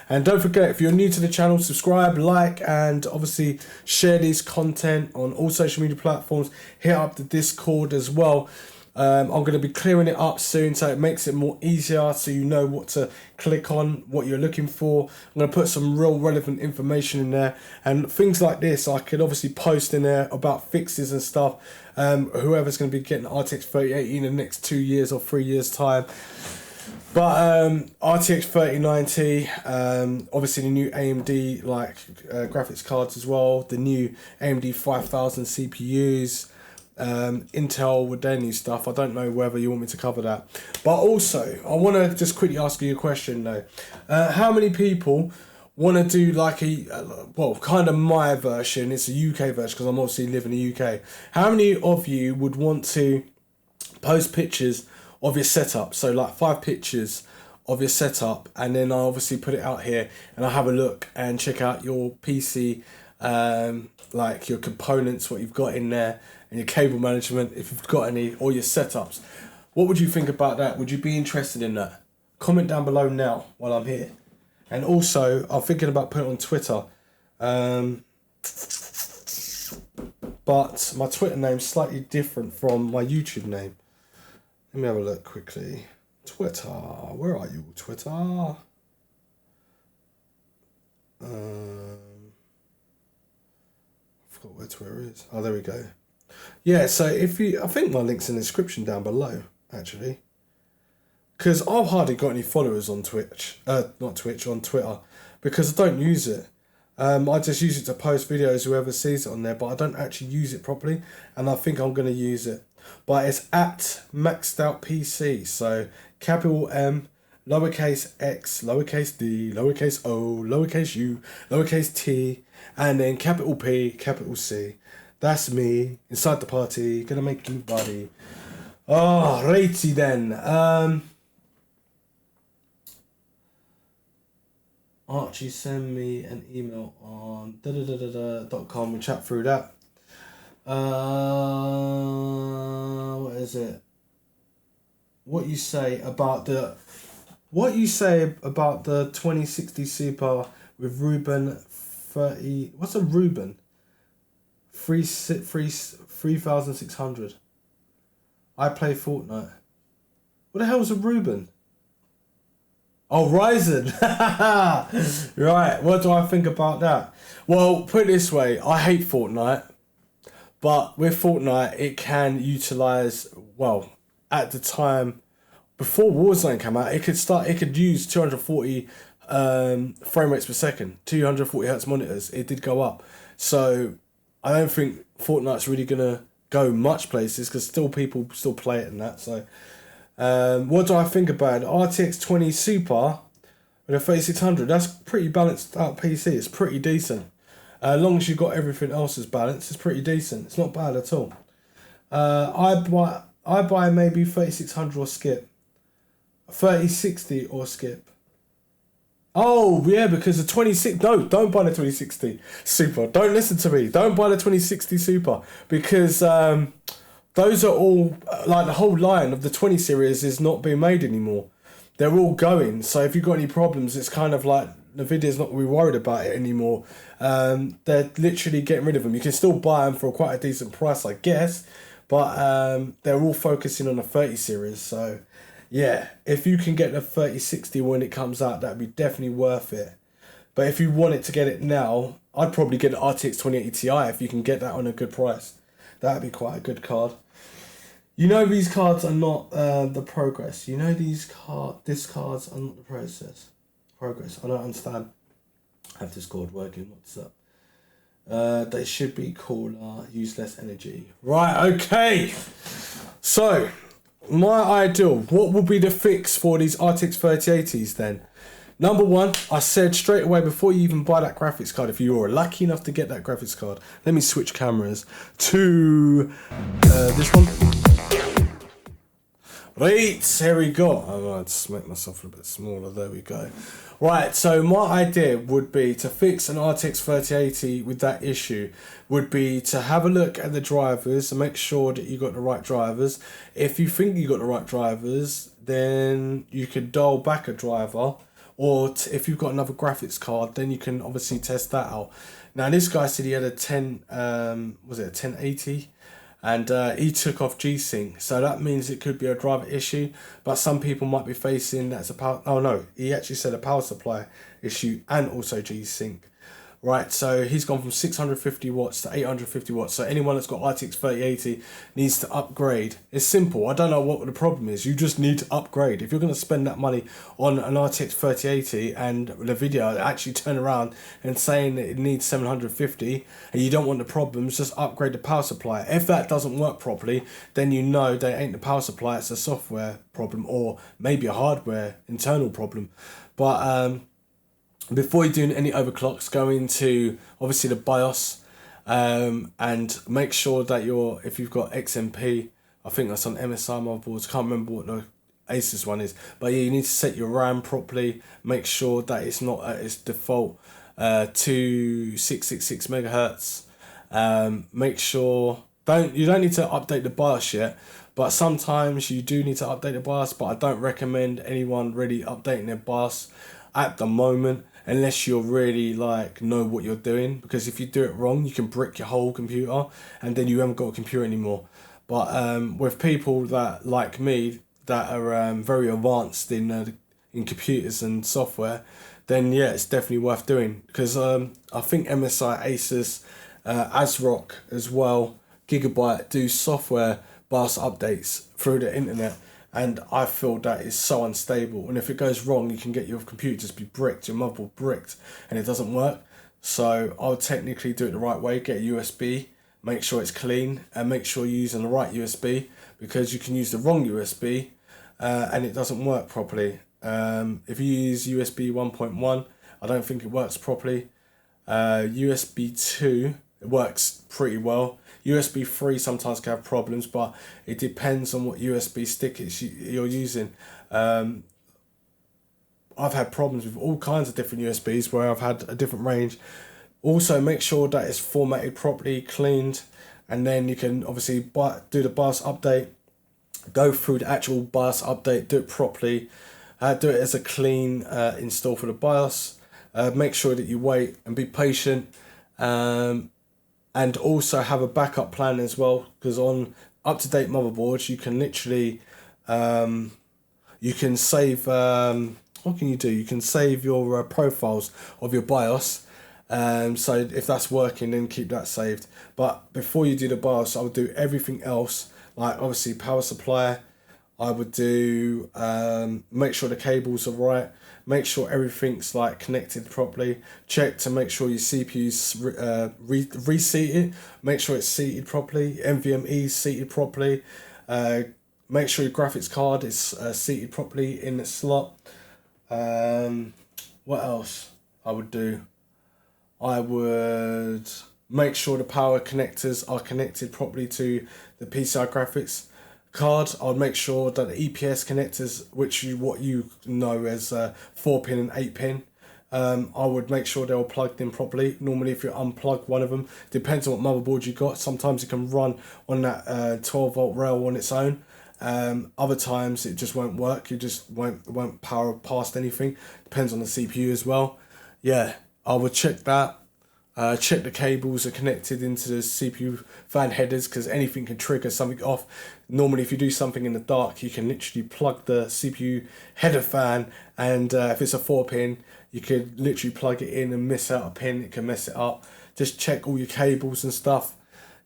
And don't forget, if you're new to the channel, subscribe, like, and obviously share this content on all social media platforms. Hit up the Discord as well. I'm going to be clearing it up soon, so it makes it more easier, so you know what to click on, what you're looking for. I'm going to put some real relevant information in there, and things like this I could obviously post in there about fixes and stuff. Whoever's going to be getting RTX 3080 in the next 2 years or 3 years time. But RTX 3090, obviously the new AMD graphics cards as well, the new AMD 5000 CPUs, Intel with their new stuff. I don't know whether you want me to cover that. But also, I want to just quickly ask you a question though. How many people want to do like kind of my version? It's a UK version because I'm obviously living in the UK. How many of you would want to post pictures of your setup? So like 5 pictures of your setup, and then I obviously put it out here and I'll have a look and check out your PC, like your components, what you've got in there, and your cable management, if you've got any, or your setups. What would you think about that? Would you be interested in that? Comment down below now while I'm here. And also, I'm thinking about putting it on Twitter. But my Twitter name's slightly different from my YouTube name. Let me have a look quickly. Twitter. Where are you, Twitter? I forgot where Twitter is. Oh, there we go. Yeah, so I think my link's in the description down below, actually. Because I've hardly got any followers on on Twitter. Because I don't use it. I just use it to post videos, whoever sees it on there, but I don't actually use it properly. And I think I'm going to use it. But it's at Mxdout PC, so capital M, lowercase x, lowercase d, lowercase o, lowercase u, lowercase t, and then capital P, capital C. That's me, inside the party, gonna make you body. Oh, righty then. Archie, send me an email on .com and chat through that. What is it? What you say about the 2060 Super with Ruben 30? What's a Ruben? 3600. I play Fortnite. What the hell is a Ruben? Oh, Ryzen. Right. What do I think about that? Well, put it this way. I hate Fortnite. But with Fortnite, it can utilise, well, at the time, before Warzone came out, it could use 240 frame rates per second, 240 hertz monitors. It did go up. So I don't think Fortnite's really going to go much places because people still play it and that. So what do I think about it? RTX 20 Super with a 3600, that's pretty balanced out PC. It's pretty decent. As long as you've got everything else as balanced, it's pretty decent. It's not bad at all. I buy maybe 3600 or skip. 3060 or skip. Oh, yeah, because the 26... No, don't buy the 2060 Super. Don't listen to me. Don't buy the 2060 Super. Because those are all... Like, the whole line of the 20 series is not being made anymore. They're all going. So if you've got any problems, it's kind of like... Nvidia's not really worried about it anymore. They're literally getting rid of them. You can still buy them for quite a decent price, I guess. But they're all focusing on the 30 series. So... yeah, if you can get the 3060 when it comes out, that'd be definitely worth it. But if you wanted to get it now, I'd probably get the RTX 2080 Ti if you can get that on a good price. That'd be quite a good card. You know these cards are not the progress. You know these cards are not the progress. I don't understand. I have Discord working. What's up? They should be cooler, use less energy. Right, okay. So... my ideal, what will be the fix for these RTX 3080s then? Number one, I said straight away before you even buy that graphics card, if you were lucky enough to get that graphics card, let me switch cameras to this one. Right, here we go. I'm going to make myself a bit smaller, there we go. Right, so my idea would be to fix an RTX 3080 with that issue would be to have a look at the drivers and make sure that you got the right drivers. If you think you got the right drivers, then you could dial back a driver, or if you've got another graphics card, then you can obviously test that out. Now this guy said he had a 1080? And he took off G-Sync, so that means it could be a driver issue, but some people might be facing that's a power... oh no, he actually said a power supply issue and also G-Sync. Right, so he's gone from 650 watts to 850 watts. So anyone that's got RTX 3080 needs to upgrade. It's simple. I don't know what the problem is. You just need to upgrade. If you're going to spend that money on an RTX 3080 and Nvidia actually turn around and saying that it needs 750 and you don't want the problems, just upgrade the power supply. If that doesn't work properly, then you know they ain't the power supply, it's a software problem or maybe a hardware internal problem. But before you're doing any overclocks, go into obviously the BIOS and make sure that if you've got XMP, I think that's on MSI motherboards, can't remember what the Asus one is, but yeah, you need to set your RAM properly, make sure that it's not at its default 2666 megahertz. Make sure you don't need to update the BIOS yet, but sometimes you do need to update the BIOS, but I don't recommend anyone really updating their BIOS at the moment unless you're really know what you're doing, because if you do it wrong you can brick your whole computer and then you haven't got a computer anymore. But with people that like me that are very advanced in computers and software, then yeah, it's definitely worth doing, because I think MSI, Asus, ASRock as well, Gigabyte do software BIOS updates through the internet, and I feel that is so unstable, and if it goes wrong you can get your computer just be bricked, your motherboard bricked, and it doesn't work. So I'll technically do it the right way, get a USB, make sure it's clean, and make sure you're using the right USB, because you can use the wrong USB and it doesn't work properly. If you use USB 1.1, I don't think it works properly. USB 2, it works pretty well. USB 3 sometimes can have problems, but it depends on what USB stick you're using. I've had problems with all kinds of different USBs where I've had a different range. Also, make sure that it's formatted properly, cleaned, and then you can obviously do the BIOS update, go through the actual BIOS update, do it properly, do it as a clean install for the BIOS. Make sure that you wait and be patient. And also have a backup plan as well, because on up-to-date motherboards you can literally you can save what can you do, you can save your profiles of your BIOS, so if that's working then keep that saved. But before you do the BIOS, I would do everything else, like obviously power supply. I would do make sure the cables are right, make sure everything's connected properly, check to make sure your CPU's reseated, make sure it's seated properly, NVMe seated properly, make sure your graphics card is seated properly in the slot. What else I would do? I would make sure the power connectors are connected properly to the PCI graphics card. I'll make sure that the EPS connectors, what you know as 4-pin and 8-pin, I would make sure they're all plugged in properly. Normally, if you unplug one of them, depends on what motherboard you got. Sometimes it can run on that 12 volt rail on its own. Other times it just won't work. You just won't power past anything. Depends on the CPU as well. Yeah, I would check that. Check the cables are connected into the CPU fan headers, because anything can trigger something off. Normally, if you do something in the dark, you can literally plug the CPU header fan, and if it's a 4-pin, you could literally plug it in and miss out a pin. It can mess it up. Just check all your cables and stuff.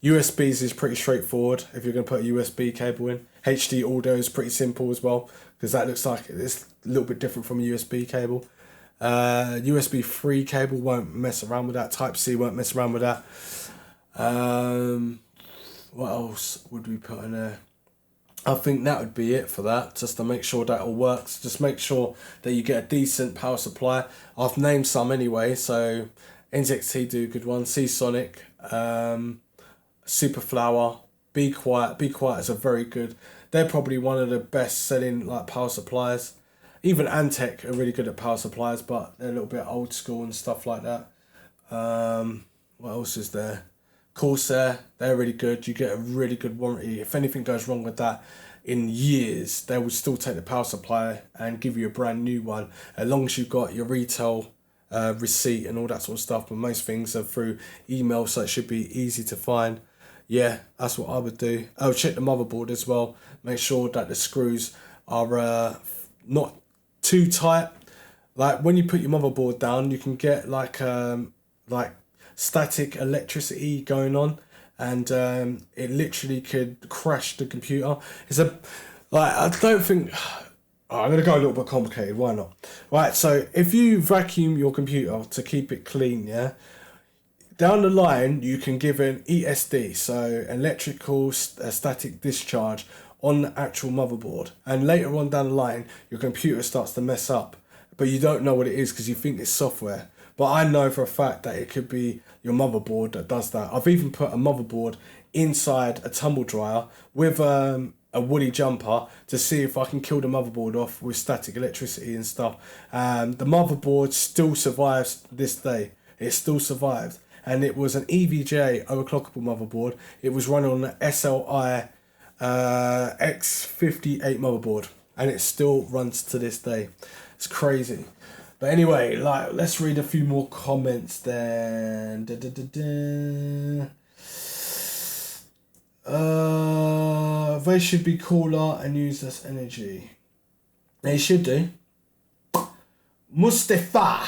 USBs is pretty straightforward if you're going to put a USB cable in. HD audio is pretty simple as well, because that looks like it's a little bit different from a USB cable. USB 3 cable won't mess around with that. Type C won't mess around with that. What else would we put in there? I think that would be it for that, just to make sure that all works. Just make sure that you get a decent power supply. I've named some anyway, so NZXT do a good one. Seasonic, Superflower, Be Quiet. Be Quiet is a very good. They're probably one of the best selling like power supplies. Even Antec are really good at power supplies, but they're a little bit old school and stuff like that. What else is there? Corsair, they're really good. You get a really good warranty. If anything goes wrong with that in years, they will still take the power supply and give you a brand new one, as long as you've got your retail receipt and all that sort of stuff. But most things are through email, so it should be easy to find. Yeah, that's what I would do. Oh, check the motherboard as well. Make sure that the screws are not too tight. Like when you put your motherboard down, you can get like static electricity going on, and it literally could crash the computer. It's a I don't think I'm gonna go a little bit complicated. Why not? Right. So if you vacuum your computer to keep it clean, yeah, down the line you can give an ESD, so electrical static discharge, on the actual motherboard, and later on down the line your computer starts to mess up, but you don't know what it is because you think it's software. But I know for a fact that it could be your motherboard that does that. I've even put a motherboard inside a tumble dryer with a woolly jumper to see if I can kill the motherboard off with static electricity and stuff. The motherboard still survives this day. It still survived, and it was an EVGA overclockable motherboard. It was running on the SLI X58 motherboard, and it still runs to this day. It's crazy. But anyway, let's read a few more comments then. They should be cooler and use less energy. They should do. Mustafa,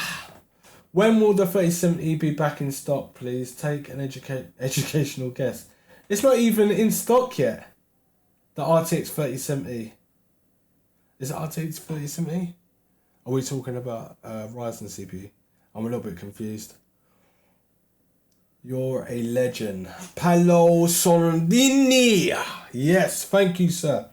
when will the 3070 be back in stock, please? Take an educational guess. It's not even in stock yet. The RTX 3070. Is it RTX 3070? Are we talking about Ryzen CPU? I'm a little bit confused. You're a legend. Paolo Sorrentini. Yes, thank you, sir.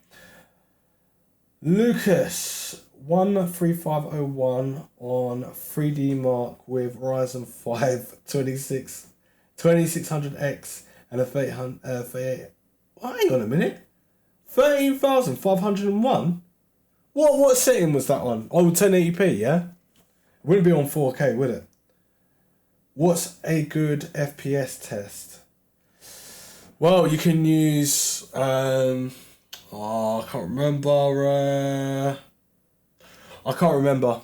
Lucas, 13501 on 3D Mark with Ryzen 5 2600X and a 38. Oh, hang on a minute. 13,501? What setting was that on? Oh, 1080p, yeah? It wouldn't be on 4K, would it? What's a good FPS test? Well, you can use... I can't remember. I can't remember.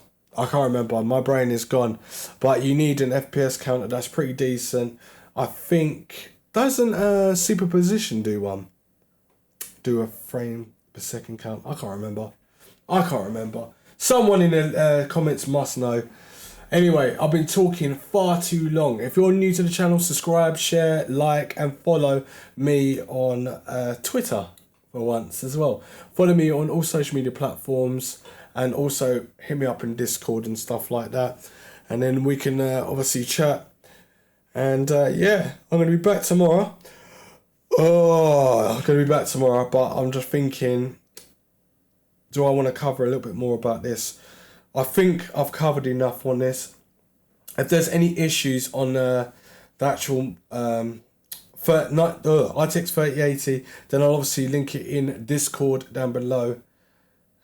My brain is gone. But you need an FPS counter that's pretty decent. I think... Doesn't Superposition do one? Do a frame per second count? I can't remember. Someone in the comments must know. Anyway, I've been talking far too long. If you're new to the channel, subscribe, share, like, and follow me on Twitter for once as well. Follow me on all social media platforms, and also hit me up in Discord and stuff like that. And then we can obviously chat. And yeah, I'm going to be back tomorrow. But I'm just thinking, do I want to cover a little bit more about this? I think I've covered enough on this. If there's any issues on the actual RTX 3080, then I'll obviously link it in Discord down below.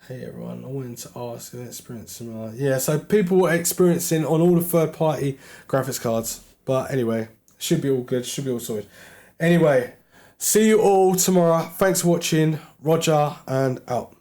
Hey everyone, I wanted to ask an experience similar. Yeah, so people were experiencing on all the third-party graphics cards. But anyway, should be all good, should be all sorted. Anyway, see you all tomorrow. Thanks for watching. Roger and out.